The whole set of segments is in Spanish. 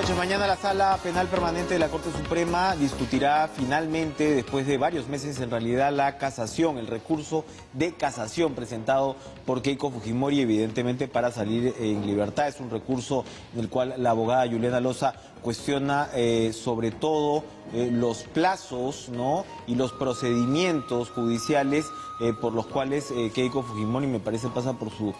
noches. Mañana la Sala Penal Permanente de la Corte Suprema discutirá finalmente, después de varios meses en realidad, la casación, el recurso de casación presentado por Keiko Fujimori, evidentemente para salir en libertad. Es un recurso en el cual la abogada Juliana Loza cuestiona sobre todo los plazos, ¿no?, y los procedimientos judiciales por los cuales Keiko Fujimori, me parece, pasa por su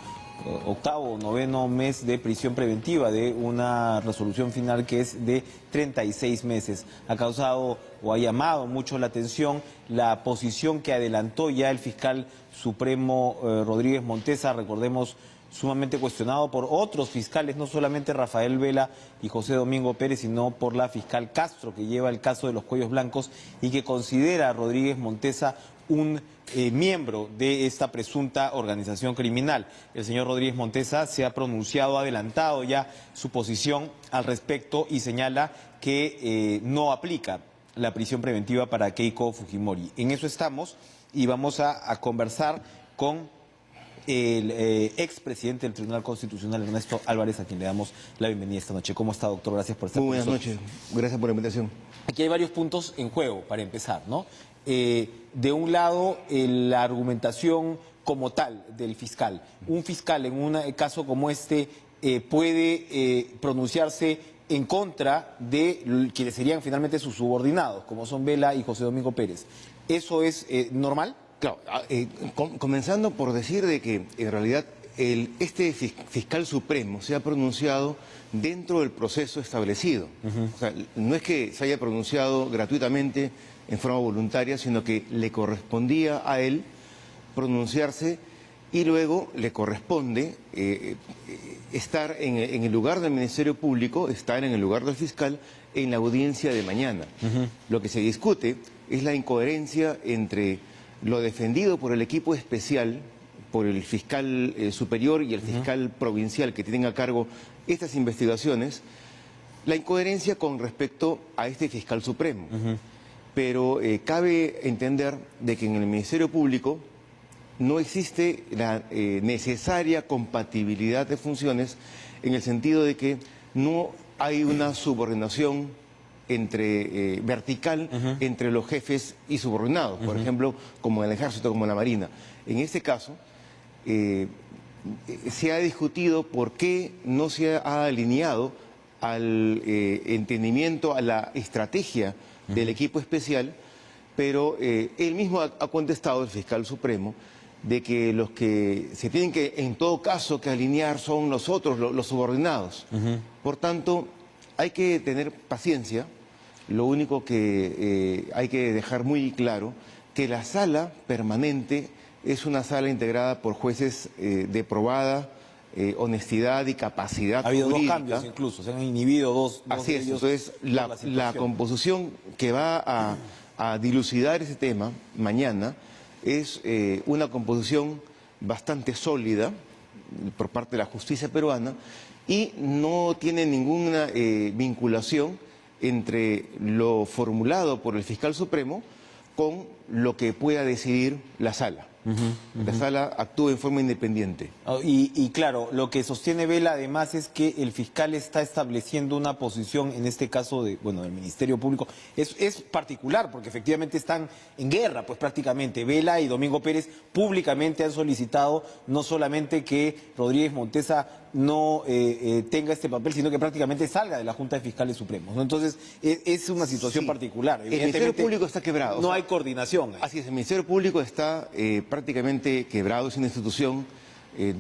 octavo o noveno mes de prisión preventiva, de una resolución final que es de 36 meses. Ha causado o ha llamado mucho la atención la posición que adelantó ya el fiscal supremo Rodríguez Montesa, recordemos, sumamente cuestionado por otros fiscales, no solamente Rafael Vela y José Domingo Pérez, sino por la fiscal Castro, que lleva el caso de los cuellos blancos y que considera a Rodríguez Montesa un miembro de esta presunta organización criminal. El señor Rodríguez Montesa se ha pronunciado, ha adelantado ya su posición al respecto y señala que no aplica la prisión preventiva para Keiko Fujimori. En eso estamos y vamos a conversar con el expresidente del Tribunal Constitucional, Ernesto Álvarez, a quien le damos la bienvenida esta noche. ¿Cómo está, doctor? Gracias por estar con nosotros. Muy buenas noches, gracias por la invitación. Aquí hay varios puntos en juego, para empezar, ¿no? De un lado, la argumentación como tal del fiscal. Un fiscal en un caso como este puede pronunciarse en contra de quienes serían finalmente sus subordinados, como son Vela y José Domingo Pérez. ¿Eso es normal? Claro, comenzando por decir de que en realidad este fiscal supremo se ha pronunciado dentro del proceso establecido. O sea, no es que se haya pronunciado gratuitamente en forma voluntaria, sino que le correspondía a él pronunciarse y luego le corresponde estar en el lugar del Ministerio Público, estar en el lugar del fiscal en la audiencia de mañana. Lo que se discute es la incoherencia entre lo defendido por el equipo especial, por el fiscal superior y el fiscal provincial que tienen a cargo estas investigaciones, la incoherencia con respecto a este fiscal supremo. Pero cabe entender de que en el Ministerio Público no existe la necesaria compatibilidad de funciones, en el sentido de que no hay una subordinación vertical entre los jefes y subordinados, por ejemplo, como en el Ejército, como en la Marina. En este caso, se ha discutido por qué no se ha alineado al entendimiento, a la estrategia del equipo especial, pero él mismo ha contestado, el fiscal supremo, de que los que se tienen que, en todo caso, que alinear son los otros, los subordinados. Por tanto, hay que tener paciencia. Lo único que hay que dejar muy claro, que la sala permanente es una sala integrada por jueces de probada honestidad y capacidad jurídica. Ha habido dos cambios incluso, se han inhibido dos Así de es, ellos. entonces la composición que va a dilucidar ese tema mañana es una composición bastante sólida por parte de la justicia peruana y no tiene ninguna vinculación entre lo formulado por el fiscal supremo con lo que pueda decidir la sala. La sala actúa en forma independiente. Y claro, lo que sostiene Vela además es que el fiscal está estableciendo una posición, en este caso del Ministerio Público, es particular porque efectivamente están en guerra, pues prácticamente. Vela y Domingo Pérez públicamente han solicitado no solamente que Rodríguez Montesa no tenga este papel, sino que prácticamente salga de la Junta de Fiscales Supremos, ¿no? Entonces, es una situación particular. El Ministerio Público está quebrado. No hay coordinación. Así es, el Ministerio Público está prácticamente quebrado, es una institución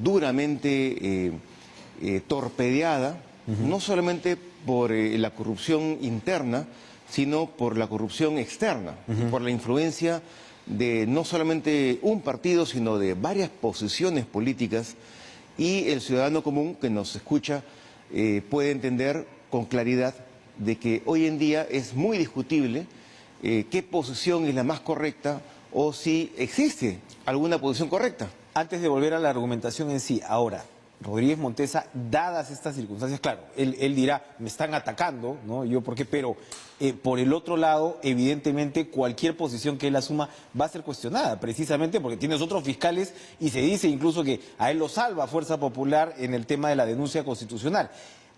duramente torpedeada, no solamente por la corrupción interna, sino por la corrupción externa, por la influencia de no solamente un partido, sino de varias posiciones políticas. Y el ciudadano común que nos escucha puede entender con claridad de que hoy en día es muy discutible qué posición es la más correcta o si existe alguna posición correcta. Antes de volver a la argumentación en sí, ahora, Rodríguez Montesa, dadas estas circunstancias, claro, él dirá, me están atacando, ¿no? Yo, ¿por qué? Pero por el otro lado, evidentemente, cualquier posición que él asuma va a ser cuestionada, precisamente porque tienes otros fiscales y se dice incluso que a él lo salva Fuerza Popular en el tema de la denuncia constitucional.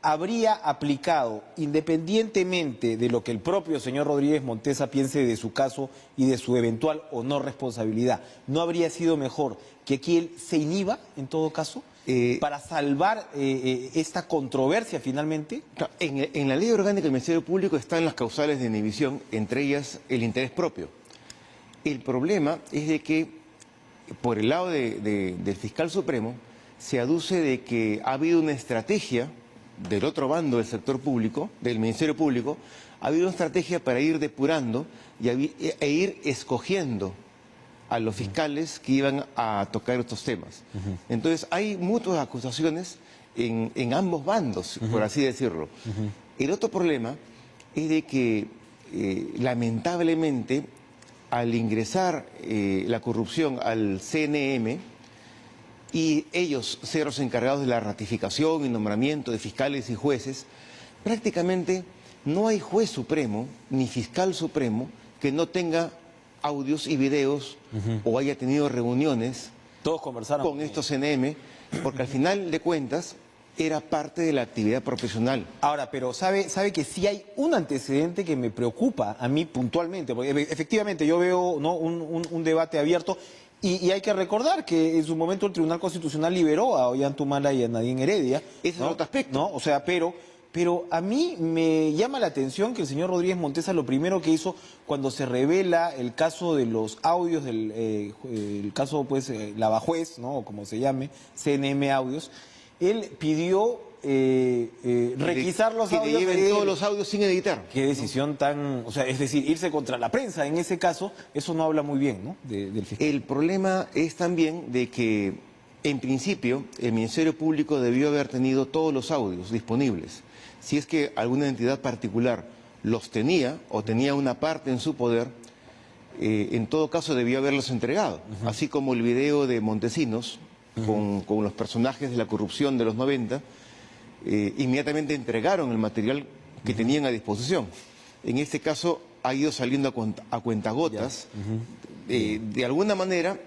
habría aplicado, independientemente de lo que el propio señor Rodríguez Montesa piense de su caso y de su eventual o no responsabilidad, ¿no habría sido mejor que aquí él se inhiba, en todo caso, para salvar esta controversia finalmente? En la ley orgánica del Ministerio Público están las causales de inhibición, entre ellas el interés propio. El problema es de que, por el lado del fiscal supremo, se aduce de que ha habido una estrategia del otro bando del sector público, del Ministerio Público, ha habido una estrategia para ir depurando e ir escogiendo a los fiscales que iban a tocar estos temas. Entonces, hay muchas acusaciones en ambos bandos, por así decirlo. El otro problema es de que, lamentablemente, al ingresar la corrupción al CNM y ellos ser los encargados de la ratificación y nombramiento de fiscales y jueces, prácticamente no hay juez supremo ni fiscal supremo que no tenga audios y videos o haya tenido reuniones Todos conversaron con estos CNM, porque al final de cuentas era parte de la actividad profesional. Ahora, pero sabe que sí hay un antecedente que me preocupa a mí puntualmente, porque efectivamente yo veo, ¿no?, un debate abierto y hay que recordar que en su momento el Tribunal Constitucional liberó a Ollantumala y a Nadine Heredia. Ese ¿no? es otro aspecto. ¿No? O sea, pero a mí me llama la atención que el señor Rodríguez Montesa lo primero que hizo cuando se revela el caso de los audios, el caso pues Lavajuez, ¿no?, o como se llame, CNM Audios, él pidió requisar los audios. Que lleven todos los audios sin editar. Qué decisión tan... O sea, es decir, irse contra la prensa en ese caso, eso no habla muy bien, ¿no?, del fiscal. El problema es también de que, en principio, el Ministerio Público debió haber tenido todos los audios disponibles. Si es que alguna entidad particular los tenía o tenía una parte en su poder, en todo caso debió haberlos entregado. Así como el video de Montesinos, con los personajes de la corrupción de los 90, inmediatamente entregaron el material que tenían a disposición. En este caso ha ido saliendo a cuentagotas, de alguna manera,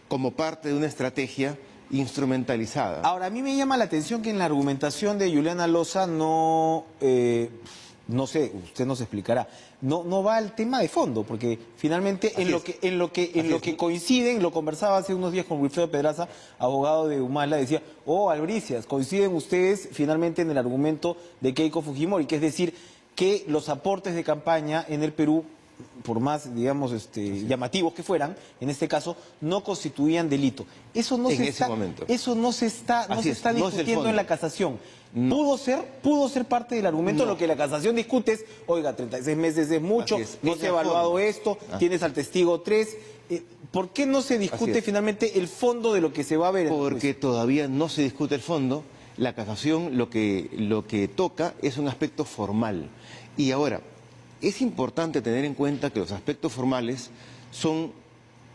como parte de una estrategia instrumentalizada. Ahora, a mí me llama la atención que en la argumentación de Juliana Loza no sé, usted nos explicará, no va al tema de fondo, porque finalmente en lo que coinciden, lo conversaba hace unos días con Wilfredo Pedraza, abogado de Humala, decía, Albricias, coinciden ustedes finalmente en el argumento de Keiko Fujimori, que es decir, que los aportes de campaña en el Perú, por más, digamos, llamativos que fueran, en este caso, no constituían delito. Eso no se está discutiendo en la casación. No. Pudo ser parte del argumento. No. Lo que la casación discute es, oiga, 36 meses es mucho, no se ha evaluado esto, tienes al testigo 3. ¿Por qué no se discute finalmente el fondo de lo que se va a ver? Porque todavía no se discute el fondo. La casación lo que toca es un aspecto formal. Y ahora, es importante tener en cuenta que los aspectos formales son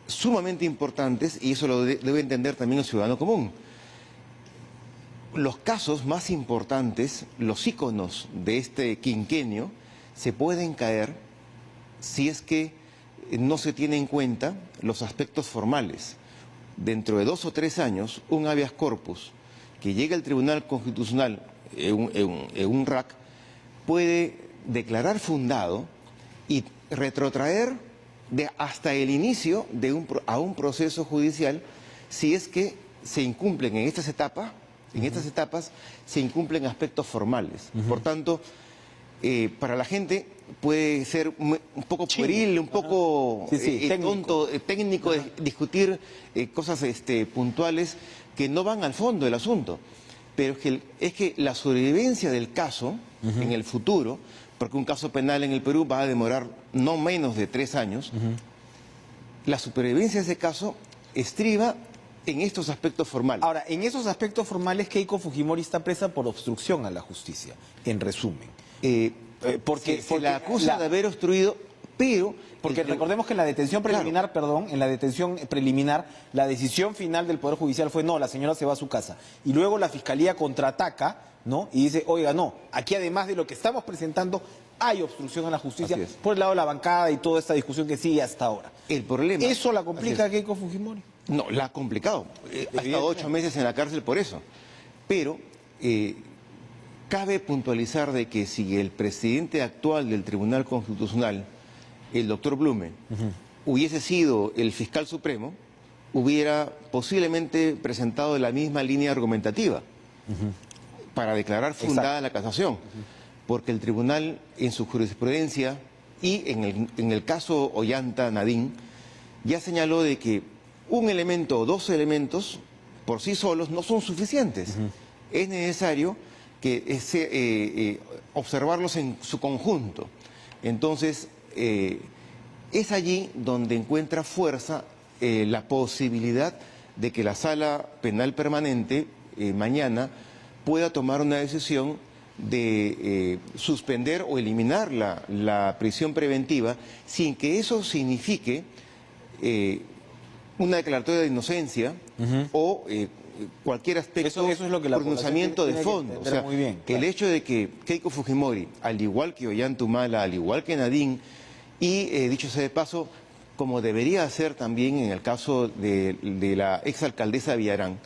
sumamente importantes y eso lo debe entender también el ciudadano común. Los casos más importantes, los íconos de este quinquenio, se pueden caer si es que no se tiene en cuenta los aspectos formales. Dentro de 2 o 3 años, un habeas corpus que llegue al Tribunal Constitucional en un RAC puede declarar fundado y retrotraer hasta el inicio a un proceso judicial si es que se incumplen en estas etapas, se incumplen aspectos formales. Por tanto, para la gente puede ser un poco pueril, un poco tonto, técnico, discutir cosas puntuales que no van al fondo del asunto. Pero es que la sobrevivencia del caso en el futuro, porque un caso penal en el Perú va a demorar no menos de 3 años, la supervivencia de ese caso estriba en estos aspectos formales. Ahora, en esos aspectos formales, Keiko Fujimori está presa por obstrucción a la justicia, en resumen. Porque la acusa de haber obstruido, pero... Porque recordemos que en la detención preliminar, la decisión final del Poder Judicial fue no, la señora se va a su casa. Y luego la Fiscalía contraataca, ¿no?, y dice, oiga, no, aquí además de lo que estamos presentando, hay obstrucción a la justicia por el lado de la bancada y toda esta discusión que sigue hasta ahora. El problema... ¿Eso la complica a Keiko Fujimori? No, la ha complicado. Ha estado 8 meses en la cárcel por eso. Pero cabe puntualizar de que si el presidente actual del Tribunal Constitucional, el doctor Blume, hubiese sido el fiscal supremo, hubiera posiblemente presentado la misma línea argumentativa para declarar fundada la casación, porque el tribunal en su jurisprudencia y en el caso Ollanta Nadine ya señaló de que un elemento o dos elementos por sí solos no son suficientes. Es necesario que observarlos en su conjunto. Entonces, es allí donde encuentra fuerza la posibilidad de que la Sala Penal Permanente mañana pueda tomar una decisión de suspender o eliminar la prisión preventiva sin que eso signifique una declaratoria de inocencia o cualquier aspecto, eso es lo que la pronunciamiento de fondo. O sea, muy bien, claro. El hecho de que Keiko Fujimori, al igual que Ollanta Humala, al igual que Nadine, y dicho sea de paso, como debería ser también en el caso de la exalcaldesa Villarán,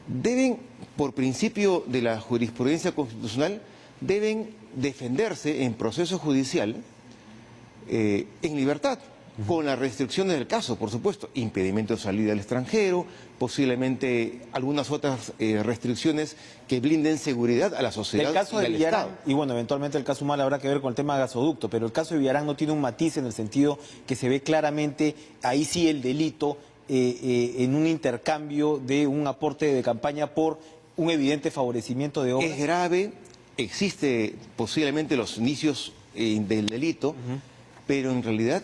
deben, por principio de la jurisprudencia constitucional, deben defenderse en proceso judicial en libertad, con las restricciones del caso, por supuesto, impedimento de salida al extranjero, posiblemente algunas otras restricciones que blinden seguridad a la sociedad. El caso de Villarán, y bueno, eventualmente el caso Humala habrá que ver con el tema de gasoducto, pero el caso de Villarán no tiene un matiz en el sentido que se ve claramente, ahí sí el delito, en un intercambio de un aporte de campaña por un evidente favorecimiento de obras. Es grave, existe posiblemente los indicios del delito, pero en realidad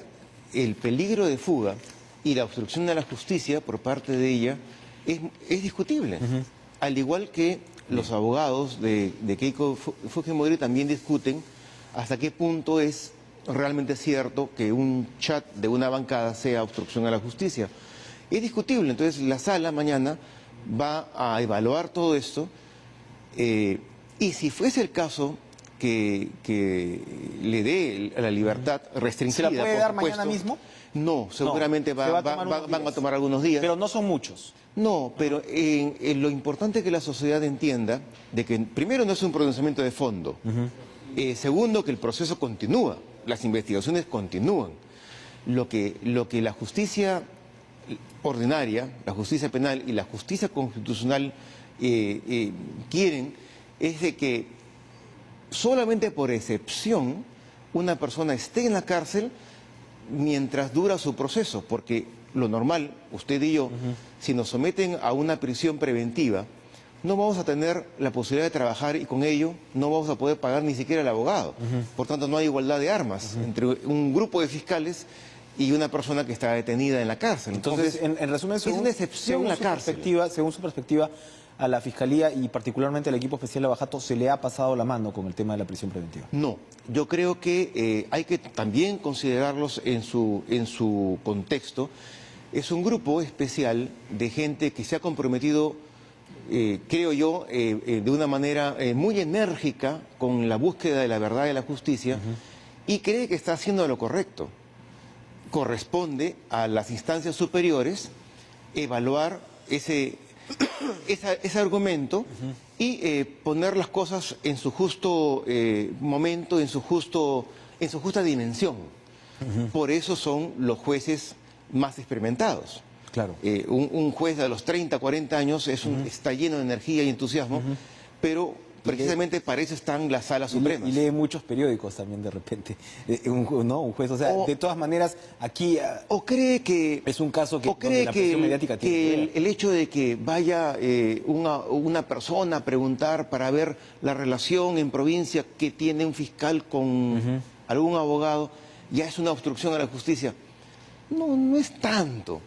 el peligro de fuga y la obstrucción de la justicia por parte de ella es discutible. Al igual que los abogados de Keiko Fujimori también discuten hasta qué punto es realmente cierto que un chat de una bancada sea obstrucción a la justicia. Es discutible, entonces la sala mañana va a evaluar todo esto y si fuese el caso que le dé la libertad restringida, ¿Se la puede dar mañana mismo? No, seguramente van a tomar algunos días. Pero no son muchos. No, pero lo importante es que la sociedad entienda de que primero no es un pronunciamiento de fondo, segundo que el proceso continúa, las investigaciones continúan. Lo que la justicia ordinaria, la justicia penal y la justicia constitucional quieren es de que solamente por excepción una persona esté en la cárcel mientras dura su proceso, porque lo normal, usted y yo, si nos someten a una prisión preventiva, no vamos a tener la posibilidad de trabajar y con ello no vamos a poder pagar ni siquiera el abogado. Por tanto, no hay igualdad de armas entre un grupo de fiscales y una persona que está detenida en la cárcel. Entonces en resumen, es una excepción la cárcel. Según su perspectiva, a la Fiscalía y particularmente al equipo especial de Lavajato se le ha pasado la mano con el tema de la prisión preventiva. No, yo creo que hay que también considerarlos en su contexto. Es un grupo especial de gente que se ha comprometido, creo yo, de una manera muy enérgica con la búsqueda de la verdad y de la justicia y cree que está haciendo lo correcto. Corresponde a las instancias superiores evaluar ese argumento y poner las cosas en su justo momento, en su justa dimensión. Por eso son los jueces más experimentados. Claro. Un juez de los 30, 40 años está lleno de energía y entusiasmo, pero precisamente para eso están las salas supremas. Y lee muchos periódicos también de repente, un juez, o sea, de todas maneras, aquí o cree que es un caso que, o cree la presión mediática tiene que el hecho de que vaya una persona a preguntar para ver la relación en provincia que tiene un fiscal con algún abogado, ya es una obstrucción a la justicia. No es tanto,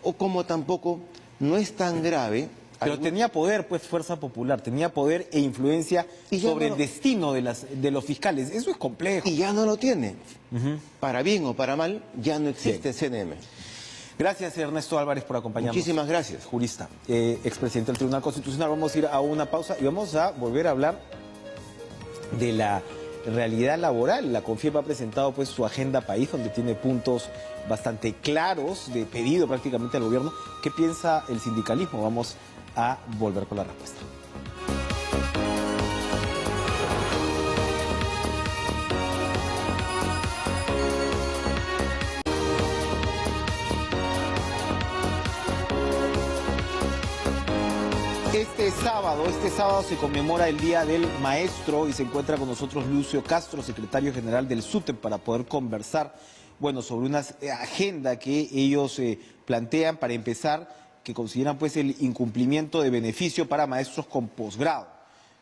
o como tampoco no es tan grave. Pero tenía poder, pues, fuerza popular, tenía poder e influencia sobre el destino de los fiscales. Eso es complejo. Y ya no lo tiene. Para bien o para mal, ya no existe CNM. Gracias, Ernesto Álvarez, por acompañarnos. Muchísimas gracias. Jurista, expresidente del Tribunal Constitucional. Vamos a ir a una pausa y vamos a volver a hablar de la realidad laboral. La CONFIEP ha presentado, pues, su agenda país, donde tiene puntos bastante claros de pedido prácticamente al gobierno. ¿Qué piensa el sindicalismo? Vamos a volver con la respuesta. Este sábado se conmemora el Día del Maestro y se encuentra con nosotros Lucio Castro, secretario general del SUTEP, para poder conversar, bueno, sobre una agenda que ellos plantean para empezar, que consideran pues el incumplimiento de beneficio para maestros con posgrado,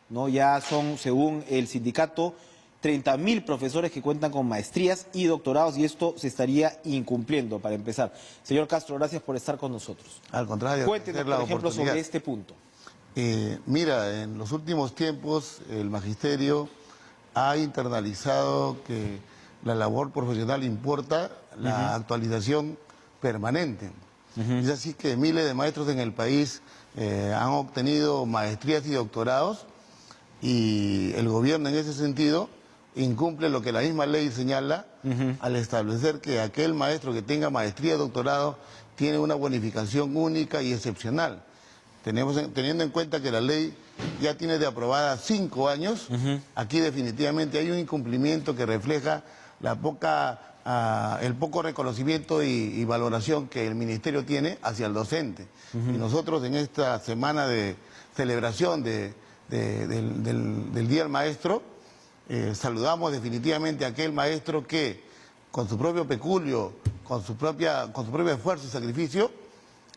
¿no? Ya son, según el sindicato, 30.000 profesores que cuentan con maestrías y doctorados y esto se estaría incumpliendo para empezar. Señor Castro, gracias por estar con nosotros. Al contrario, cuéntenos, por ejemplo, sobre este punto. Mira, en los últimos tiempos el magisterio ha internalizado que la labor profesional importa la actualización permanente. Es así que miles de maestros en el país han obtenido maestrías y doctorados y el gobierno en ese sentido incumple lo que la misma ley señala al establecer que aquel maestro que tenga maestría y doctorado tiene una bonificación única y excepcional. Teniendo en cuenta que la ley ya tiene de aprobada 5 años, aquí definitivamente hay un incumplimiento que refleja el poco reconocimiento y valoración que el ministerio tiene hacia el docente. Y nosotros en esta semana de celebración del Día del Maestro, saludamos definitivamente a aquel maestro que con su propio peculio, con su propio esfuerzo y sacrificio,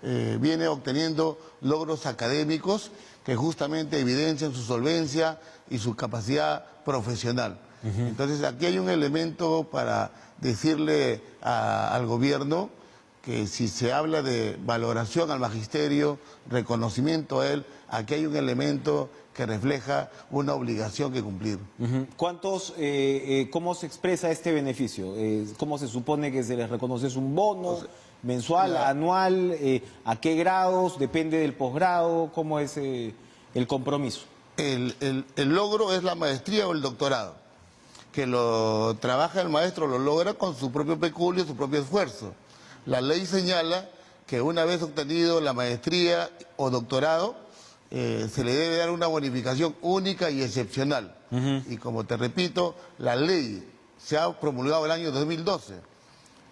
viene obteniendo logros académicos que justamente evidencian su solvencia y su capacidad profesional. Entonces aquí hay un elemento para decirle al gobierno que si se habla de valoración al magisterio, reconocimiento a él, aquí hay un elemento que refleja una obligación que cumplir. ¿Cómo se expresa este beneficio? ¿Cómo se supone que se les reconoce? ¿Es un bono mensual, anual? ¿A qué grados? ¿Depende del posgrado? ¿Cómo es el compromiso? El logro es la maestría o el doctorado. Que lo trabaja el maestro, lo logra con su propio peculio, su propio esfuerzo. La ley señala que una vez obtenido la maestría o doctorado, se le debe dar una bonificación única y excepcional. Y como te repito, la ley se ha promulgado el año 2012.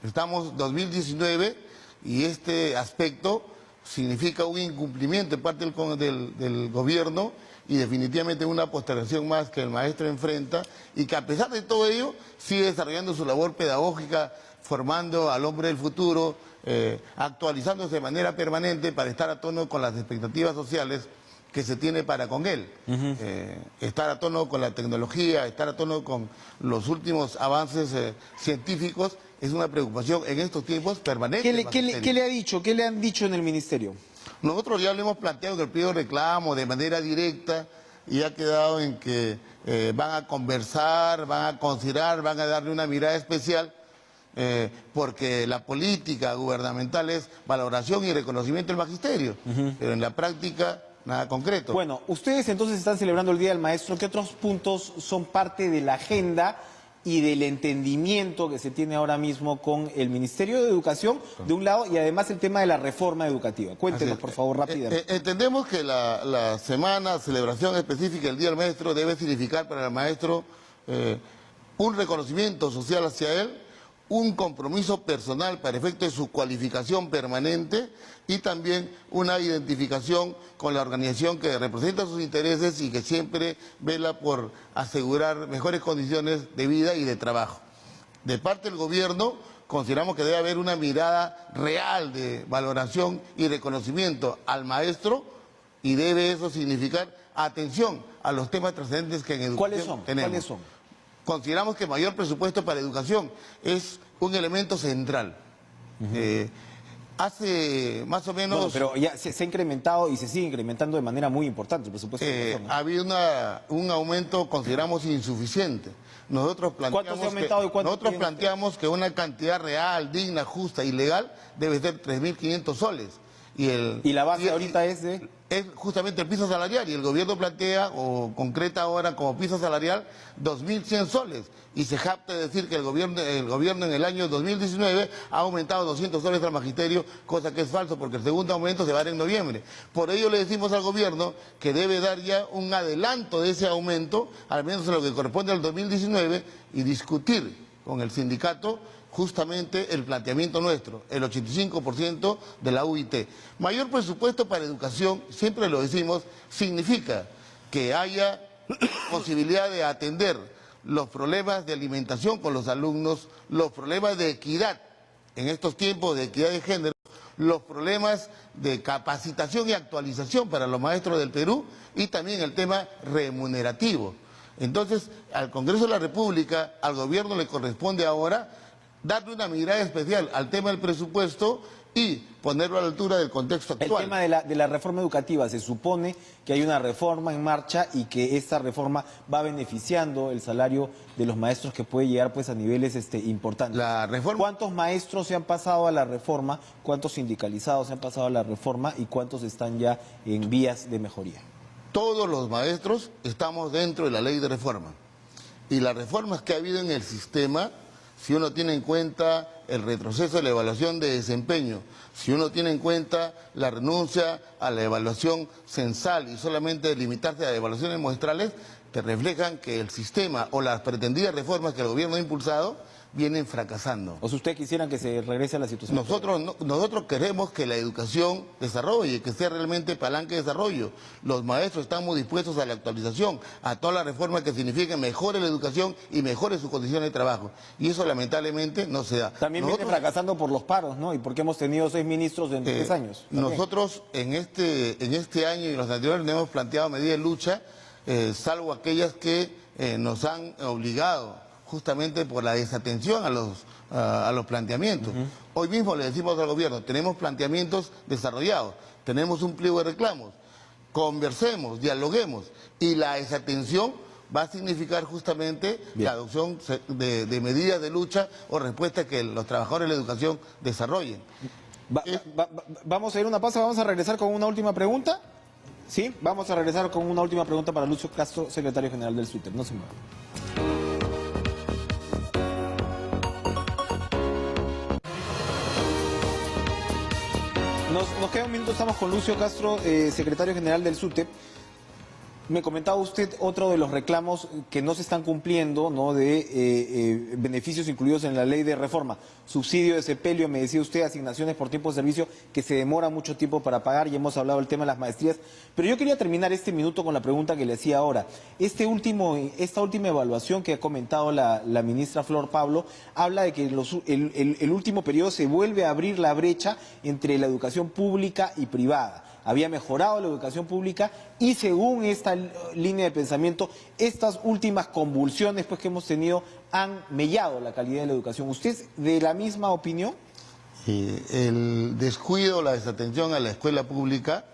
Estamos en 2019 y este aspecto significa un incumplimiento de parte del gobierno y definitivamente una postergación más que el maestro enfrenta y que a pesar de todo ello sigue desarrollando su labor pedagógica, formando al hombre del futuro, actualizándose de manera permanente para estar a tono con las expectativas sociales que se tiene para con él. Estar a tono con la tecnología, estar a tono con los últimos avances científicos es una preocupación en estos tiempos permanente. ¿Qué le ha dicho? ¿Qué le han dicho en el ministerio? Nosotros ya lo hemos planteado en el periodo de reclamo de manera directa y ha quedado en que van a conversar, van a considerar, van a darle una mirada especial porque la política gubernamental es valoración y reconocimiento del magisterio, pero en la práctica nada concreto. Bueno, ustedes entonces están celebrando el Día del Maestro. ¿Qué otros puntos son parte de la agenda y del entendimiento que se tiene ahora mismo con el Ministerio de Educación, de un lado, y además el tema de la reforma educativa? Cuéntenos, por favor, rápidamente. Entendemos que la semana, celebración específica del Día del Maestro debe significar para el maestro un reconocimiento social hacia él, un compromiso personal para efecto de su cualificación permanente y también una identificación con la organización que representa sus intereses y que siempre vela por asegurar mejores condiciones de vida y de trabajo. De parte del gobierno, consideramos que debe haber una mirada real de valoración y reconocimiento al maestro y debe eso significar atención a los temas trascendentes que en educación tenemos. ¿Cuáles son? Consideramos que mayor presupuesto para educación es un elemento central. Hace más o menos... Bueno, pero ya se ha incrementado y se sigue incrementando de manera muy importante el presupuesto de educación, ¿no? Ha habido un aumento, consideramos, insuficiente. Nosotros planteamos que una cantidad real, digna, justa y legal debe ser 3.500 soles. ¿Y la base ahorita es de...? Es justamente el piso salarial y el gobierno plantea o concreta ahora como piso salarial 2.100 soles y se jacta de decir que el gobierno en el año 2019 ha aumentado 200 soles al magisterio, cosa que es falso porque el segundo aumento se va a dar en noviembre. Por ello le decimos al gobierno que debe dar ya un adelanto de ese aumento, al menos en lo que corresponde al 2019, y discutir con el sindicato justamente el planteamiento nuestro, el 85% de la UIT. Mayor presupuesto para educación, siempre lo decimos, significa que haya posibilidad de atender los problemas de alimentación con los alumnos, los problemas de equidad en estos tiempos de equidad de género, los problemas de capacitación y actualización para los maestros del Perú y también el tema remunerativo. Entonces, al Congreso de la República, al gobierno le corresponde ahora darle una mirada especial al tema del presupuesto y ponerlo a la altura del contexto actual. El tema de la reforma educativa, se supone que hay una reforma en marcha y que esta reforma va beneficiando el salario de los maestros, que puede llegar pues a niveles importantes. La reforma... ¿Cuántos maestros se han pasado a la reforma? ¿Cuántos sindicalizados se han pasado a la reforma? ¿Y cuántos están ya en vías de mejoría? Todos los maestros estamos dentro de la ley de reforma. Y las reformas que ha habido en el sistema, si uno tiene en cuenta el retroceso de la evaluación de desempeño, si uno tiene en cuenta la renuncia a la evaluación censal y solamente limitarse a evaluaciones muestrales, te reflejan que el sistema o las pretendidas reformas que el gobierno ha impulsado vienen fracasando. ¿O si ustedes quisieran que se regrese a la situación? Nosotros queremos que la educación desarrolle, que sea realmente palanca de desarrollo. Los maestros estamos dispuestos a la actualización, a todas las reformas que signifiquen mejore la educación y mejore sus condiciones de trabajo. Y eso lamentablemente no se da. También viene fracasando por los paros, ¿no? Y porque hemos tenido 6 ministros en 3 años. También. Nosotros en este año y los anteriores no hemos planteado medidas de lucha, salvo aquellas que nos han obligado justamente por la desatención a los planteamientos. Hoy mismo le decimos al gobierno, tenemos planteamientos desarrollados, tenemos un pliego de reclamos, conversemos, dialoguemos, y la desatención va a significar justamente la adopción de medidas de lucha o respuesta que los trabajadores de la educación desarrollen. Vamos a ir a una pausa, vamos a regresar con una última pregunta. ¿Sí? Vamos a regresar con una última pregunta para Lucio Castro, secretario general del SUTEP. No se muevan. Nos queda un minuto, estamos con Lucio Castro, secretario general del SUTEP. Me comentaba usted otro de los reclamos que no se están cumpliendo, ¿no?, de beneficios incluidos en la ley de reforma. Subsidio de sepelio, me decía usted, asignaciones por tiempo de servicio que se demora mucho tiempo para pagar, y hemos hablado del tema de las maestrías. Pero yo quería terminar este minuto con la pregunta que le hacía ahora. Esta última evaluación que ha comentado la ministra Flor Pablo habla de que el último periodo se vuelve a abrir la brecha entre la educación pública y privada. Había mejorado la educación pública y, según esta línea de pensamiento, estas últimas convulsiones pues, que hemos tenido han mellado la calidad de la educación. ¿Usted es de la misma opinión? El descuido, la desatención a la escuela pública,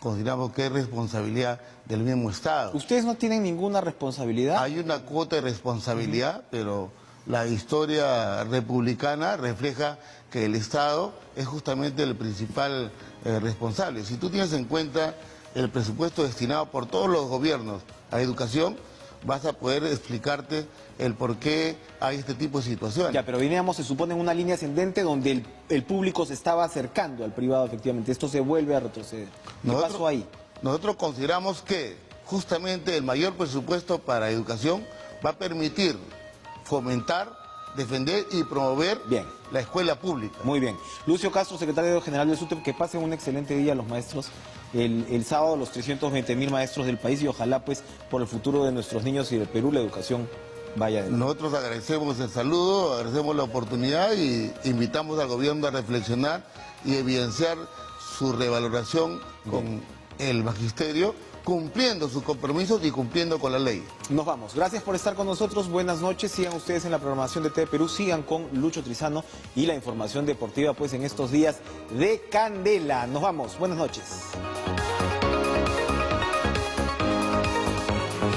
consideramos que es responsabilidad del mismo Estado. ¿Ustedes no tienen ninguna responsabilidad? Hay una cuota de responsabilidad, pero la historia republicana refleja que el Estado es justamente el principal responsable. Si tú tienes en cuenta el presupuesto destinado por todos los gobiernos a educación, vas a poder explicarte el por qué hay este tipo de situaciones. Ya, pero veníamos, se supone, en una línea ascendente donde el público se estaba acercando al privado, efectivamente. Esto se vuelve a retroceder. ¿Qué pasó ahí? Nosotros consideramos que justamente el mayor presupuesto para educación va a permitir fomentar, defender y promover la escuela pública. Muy bien. Lucio Castro, secretario general del SUTEP, que pasen un excelente día a los maestros. El sábado, los 320.000 maestros del país, y ojalá pues por el futuro de nuestros niños y del Perú la educación vaya adelante. Nosotros agradecemos el saludo, agradecemos la oportunidad y invitamos al gobierno a reflexionar y evidenciar su revaloración con el magisterio, cumpliendo sus compromisos y cumpliendo con la ley. Nos vamos. Gracias por estar con nosotros. Buenas noches. Sigan ustedes en la programación de TV Perú. Sigan con Lucho Trizano y la información deportiva pues en estos días de candela. Nos vamos. Buenas noches.